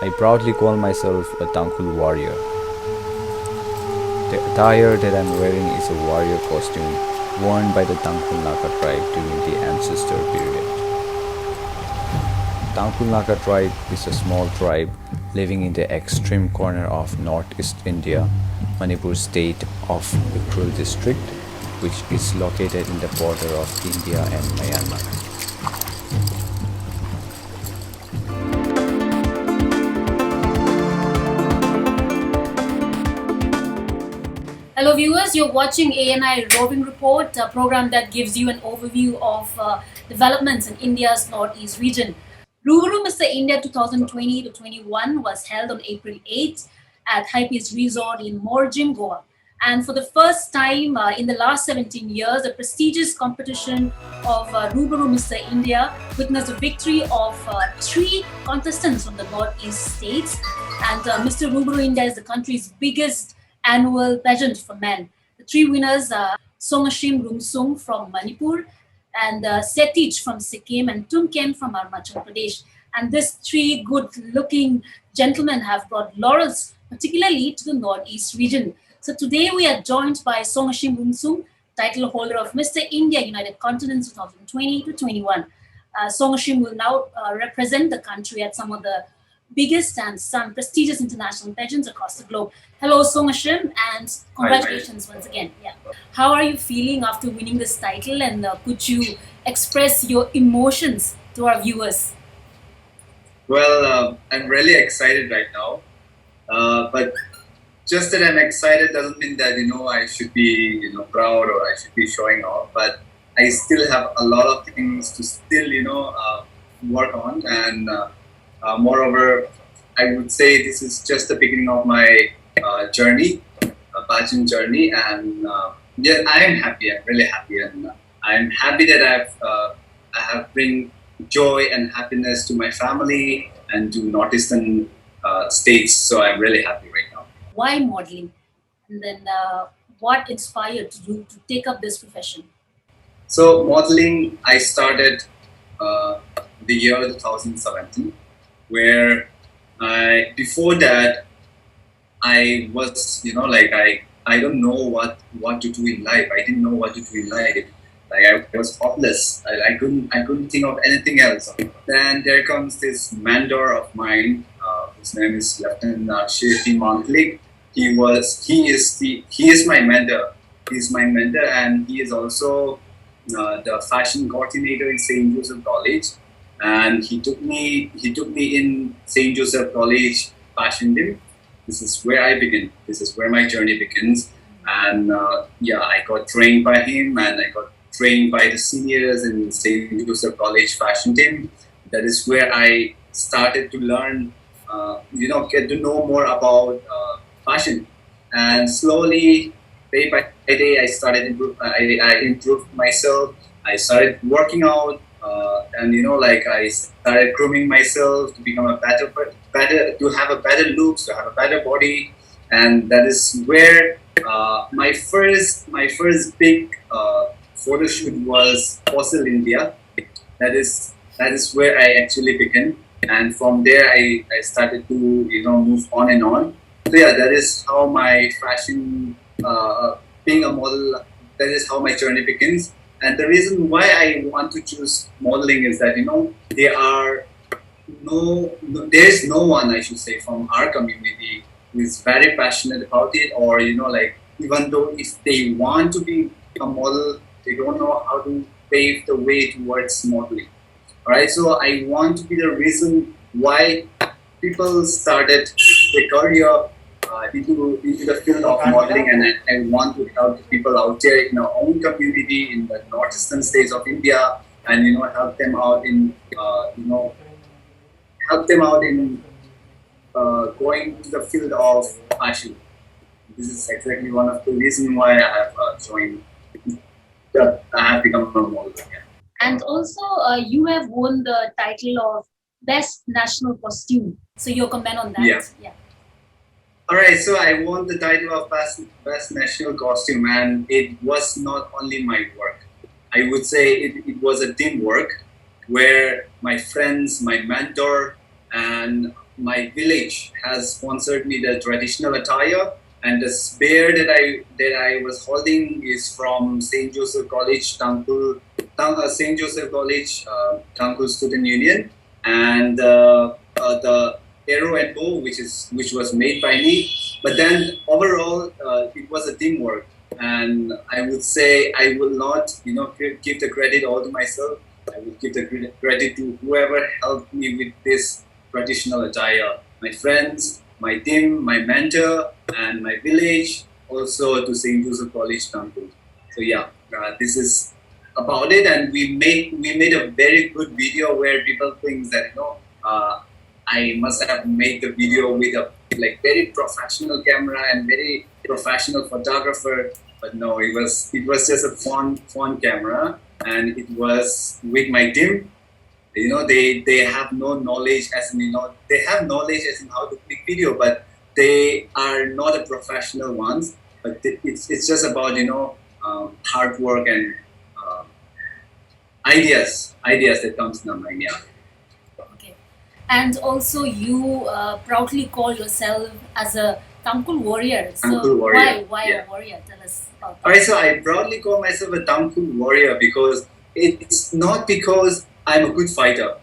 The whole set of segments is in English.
I proudly call myself a Tangkhul warrior. The attire that I'm wearing is a warrior costume worn by the Tangkhul Naka tribe during the ancestor period. Tangkhul Naka tribe is a small tribe living in the extreme corner of northeast India, Manipur state of UKhrul district, which is located in the border of India and Myanmar. Hello viewers, you're watching ANI Roving Report, a program that gives you an overview of developments in India's northeast region. Rubaru Mr India 2020-21 was held on April 8 at Hibis resort in Morjim, Goa. And for the first time in the last 17 years, the prestigious competition of Rubaru Mr India witnessed the victory of 3 contestants from the northeast states. And Mr Rubaru India is the country's biggest annual pageant for men. The 3 winners are Songashim Rungsung from Manipur, and Setich from Sikkim, and Tumken from Arunachal Pradesh. And these 3 good-looking gentlemen have brought laurels, particularly to the northeast region. So today we are joined by Songashim Rungsung, title holder of Mr. India United Continents 2020-21. Songashim will now represent the country at some of the biggest and some prestigious international pageants across the globe. Hello, Songashim, and congratulations once again. Yeah. How are you feeling after winning this title, and could you express your emotions to our viewers? Well, I'm really excited right now, but just that I'm excited doesn't mean that I should be proud or I should be showing off. But I still have a lot of things to still work on, and moreover, I would say this is just the beginning of my journey, pageant journey, and yeah, I am happy. I'm really happy, and I'm happy that I have bring joy and happiness to my family and to northeastern states. So I'm really happy right now. Why modeling? And then what inspired you to take up this profession? So modeling, I started the year 2017, where before that I was I don't know what to do in life. I didn't know what to do in life. Like I was hopeless. I couldn't think of anything else. Then there comes this mentor of mine. His name is Lieutenant Shirti Montlik. He is my mentor. He's my mentor, and he is also the fashion coordinator in St. Joseph College. And he took me in St. Joseph College fashion team. This is where I begin. This is where my journey begins. And I got trained by him, and I got trained by the seniors in St. Joseph College fashion team. That is where I started to learn, get to know more about fashion. And slowly, day by day, I started I improved myself. I started working out. And I started grooming myself to become a better, to have a better looks, to have a better body, and that is where my first big photo shoot was Fossil India. That is where I actually began, and from there I started to move on and on. So yeah, that is how my fashion, being a model, that is how my journey begins. And the reason why I want to choose modeling is that there is no one, I should say, from our community who is very passionate about it, or even though if they want to be a model, they don't know how to pave the way towards modeling. All right, so I want to be the reason why people started their career into the field of modeling, and I want to help the people out there in our own community in the northeastern states of India, and help them out in going to the field of fashion. This is exactly one of the reasons why I have joined. I have become a model again. And also, you have won the title of Best National Costume. So your comment on that? Yeah. All right, so I won the title of Best National Costume, and it was not only my work. I would say it was a teamwork where my friends, my mentor, and my village has sponsored me the traditional attire, and the spear that I was holding is from St. Joseph College, St. Joseph College, Tangkul Student Union, and the arrow and bow, which was made by me. But then overall, it was a teamwork, and I would say I will not, give the credit all to myself. I will give the credit to whoever helped me with this traditional attire. My friends, my team, my mentor, and my village. Also to St. Joseph College, Tangkul. So yeah, this is about it, and we made a very good video where people think that I must have made the video with a very professional camera and very professional photographer, but no, it was just a phone camera, and it was with my team. They have no knowledge as in they have knowledge as in how to click video, but they are not a professional ones. But it's just about hard work and ideas that comes in our mind. Yeah. Okay. And also, you proudly call yourself as a Tangkul warrior. So Tangkul warrior. Why Yeah. a warrior? Tell us about that. All right, so I proudly call myself a Tangkul warrior because it's not because I'm a good fighter.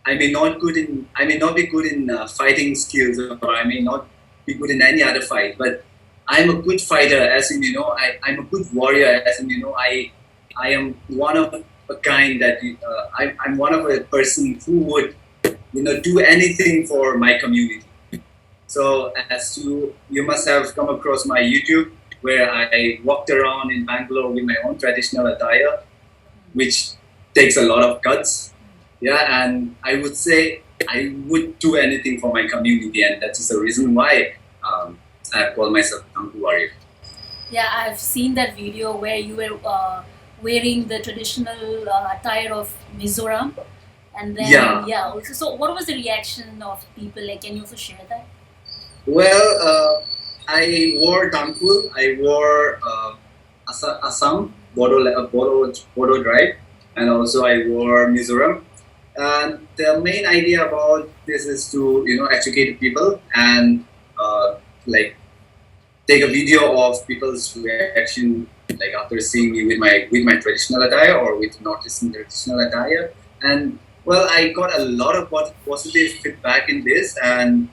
I may not be good in fighting skills, or I may not be good in any other fight. But I'm a good fighter, as in I'm a good warrior, as in I am one of a kind that I'm one of a person who would do anything for my community. So as you must have come across my YouTube, where I walked around in Bangalore with my own traditional attire, which takes a lot of guts. Yeah, and I would say I would do anything for my community, and that is the reason why I call myself Tangkul warrior. Yeah, I've seen that video where you were wearing the traditional attire of Mizoram, and then Yeah. Also, so what was the reaction of people? Like, can you also share that? Well, I wore Tangkul, I wore Assam, Bodo tribe, and also I wore Mizoram. And the main idea about this is to educate people and take a video of people's reaction after seeing me with my traditional attire or with Northeastern traditional attire. And well, I got a lot of positive feedback in this, and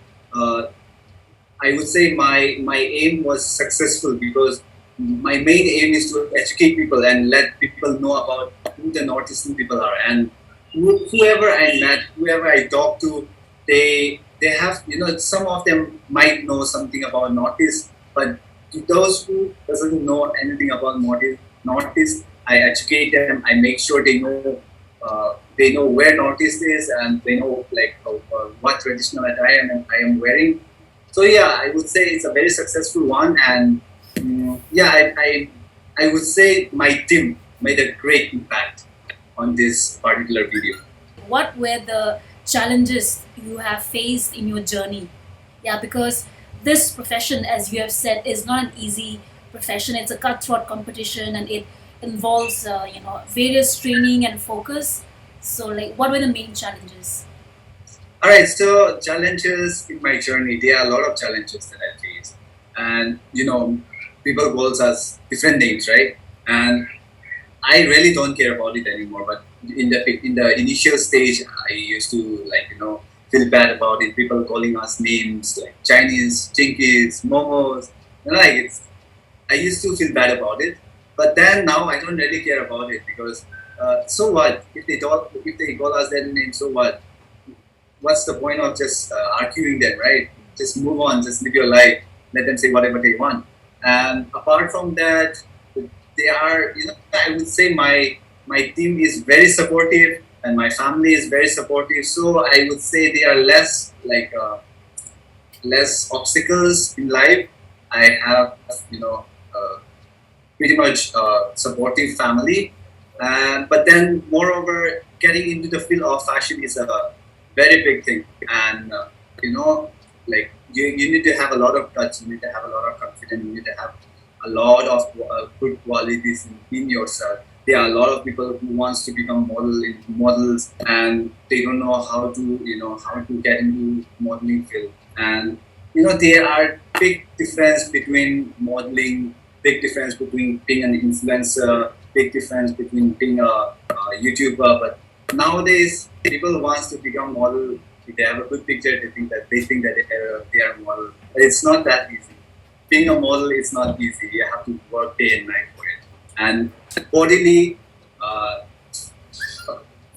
I would say my aim was successful because my main aim is to educate people and let people know about who the Northeastern people are. And whoever I met, whoever I talked to, they have some of them might know something about Northeast, but to those who doesn't know anything about Northeast, I educate them. I make sure they know where Northeast is, and they know what traditional attire I am wearing. So yeah, I would say it's a very successful one, and I would say my team made a great impact on this particular video. What were the challenges you have faced in your journey? Yeah, because this profession, as you have said, is not an easy profession. It's a cutthroat competition, and it involves various training and focus. So, what were the main challenges? All right, so challenges in my journey. There are a lot of challenges that I faced, and people call us different names, right? And I really don't care about it anymore. But in the initial stage, I used to feel bad about it. People calling us names like Chinese, Chinkies, Momos. I used to feel bad about it. But then now I don't really care about it because so what if they call us that name? So what? What's the point of just arguing them, right? Just move on, just live your life. Let them say whatever they want. And apart from that, they are, I would say my team is very supportive and my family is very supportive. So I would say they are less less obstacles in life. I have, pretty much supportive family. But then, moreover, getting into the field of fashion is a very big thing. And, you need to have a lot of guts, you need to have a lot of confidence, you need to have a lot of good qualities in yourself. there are a lot of people who wants to become models, and they don't know how to get into modeling field. And there are big difference between modeling, big difference between being an influencer, big difference between being a YouTuber. But nowadays, people wants to become model. If they have a good picture, they think that they are a model. But it's not that easy. Being a model is not easy. You have to work day and night for it. And bodily, uh,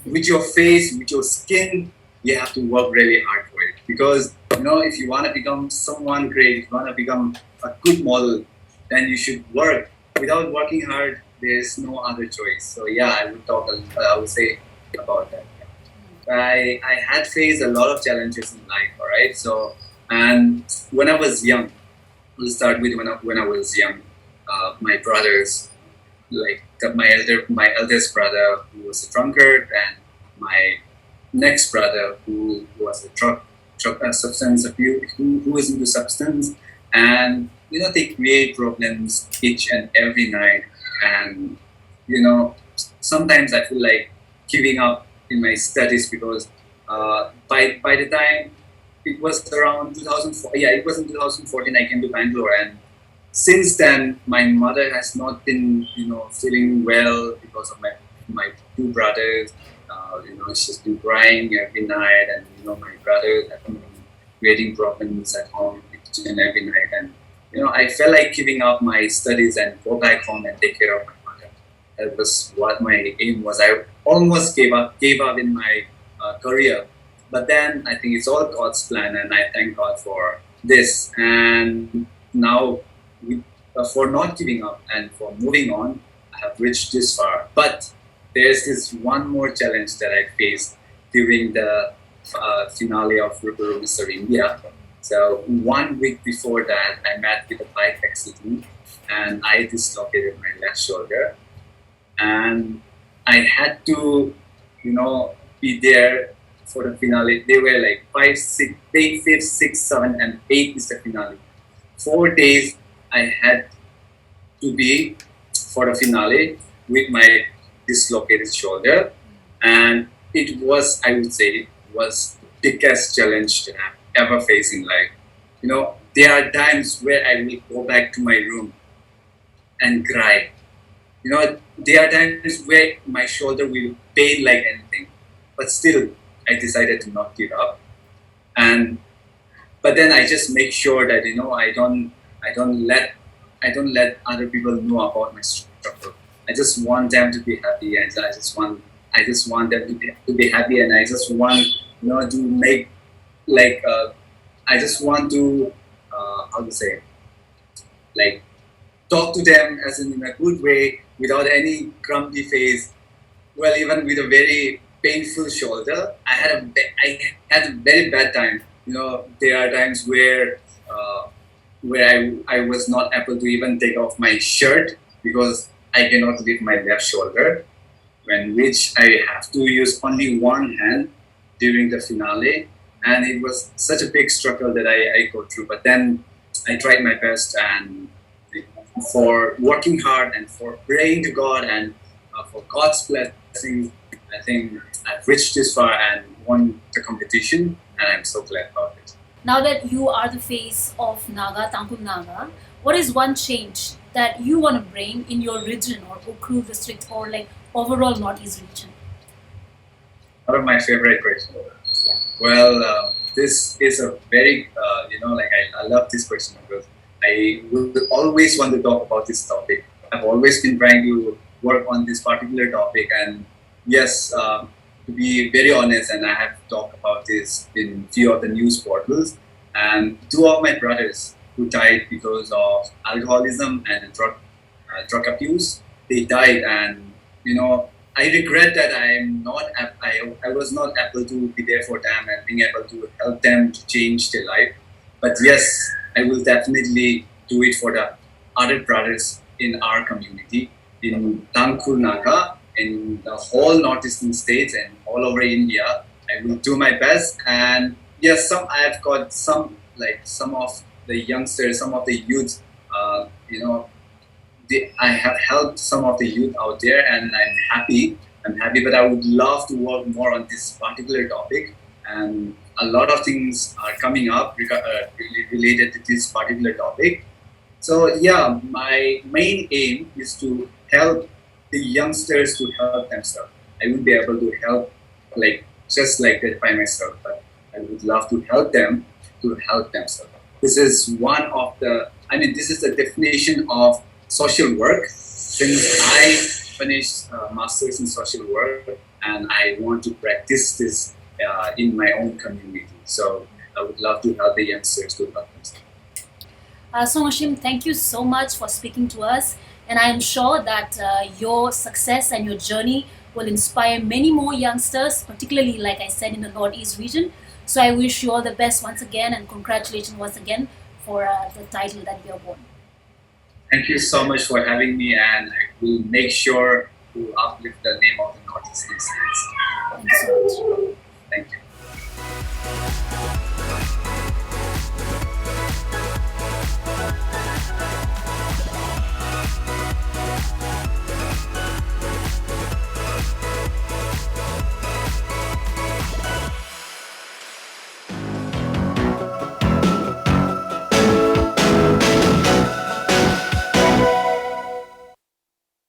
with your face, with your skin, you have to work really hard for it. Because if you want to become someone great, if you want to become a good model, then you should work. Without working hard, there's no other choice. So yeah, I would say about that. I had faced a lot of challenges in life. All right. So, and when I was young, we'll start with when I was young. My brothers, like my eldest brother, who was a drunkard, and my next brother, who was a substance abuse, who was into substance, and they create problems each and every night. And sometimes I feel like giving up in my studies, because by the time it was around 2004, yeah, it was in 2014 I came to Bangalore. And since then my mother has not been feeling well because of my two brothers. She's been crying every night, and my brothers have been creating problems at home each and every night. And I felt like giving up my studies and go back home and take care of my mother. That was what my aim was. I almost gave up in my career, but then I think it's all God's plan, and I thank God for this. And now, for not giving up and for moving on, I have reached this far. But there's this one more challenge that I faced during the finale of Rubaru Mr India. So 1 week before that, I met with a bike accident, and I dislocated my left shoulder, and I had to, be there for the finale. They were like 5, 6, day 5, 6, 7, and 8 is the finale. 4 days I had to be for the finale with my dislocated shoulder, and it was, I would say, it was the biggest challenge that I've ever faced in life. There are times where I will go back to my room and cry. There are times where my shoulder will pain like anything, but still I decided to not give up. And but then I just make sure that I don't let other people know about my struggle. I just want them to be happy, and I just want them to be happy, and I just want to make like I just want to how to say, like, talk to them as in a good way, without any grumpy face. Well, even with a very painful shoulder, I had a very bad time. There are times where I was not able to even take off my shirt because I cannot lift my left shoulder, when which I have to use only one hand during the finale. And it was such a big struggle that I go through. But then I tried my best, and for working hard and for praying to God, and for God's blessings, I think I've reached this far and won the competition, and I'm so glad about it. Now that you are the face of Naga, Tangkul Naga, what is one change that you want to bring in your region or UKhrul district, or like overall Northeast region? One of my favorite questions. Yeah. Well, this is a very, I love this question, because I will always want to talk about this topic. I've always been trying to work on this particular topic, and yes, to be very honest, and I have talked about this in few of the news portals, and 2 of my brothers who died because of alcoholism and drug abuse, they died. And I regret that I was not able to be there for them and being able to help them to change their life. But yes, I will definitely do it for the other brothers in our community, in Tangkul Naga, in the whole northeastern states and all over India. I will do my best. And yes, I've got some of the youngsters, some of the youths, I have helped some of the youth out there, and I'm happy. I'm happy, but I would love to work more on this particular topic. And a lot of things are coming up related to this particular topic. So yeah, my main aim is to help the youngsters to help themselves. I wouldn't be able to help just like that by myself, but I would love to help them to help themselves. This is one of the, this is the definition of social work. Since I finished master's in social work, and I want to practice this in my own community. So I would love to help the youngsters to help themselves. Songashim, thank you so much for speaking to us. And I am sure that your success and your journey will inspire many more youngsters, particularly, like I said, in the Northeast region. So I wish you all the best once again, and congratulations once again for the title that you have won. Thank you so much for having me, and I will make sure to uplift the name of the Northeast states. Thank you so much. Thank you.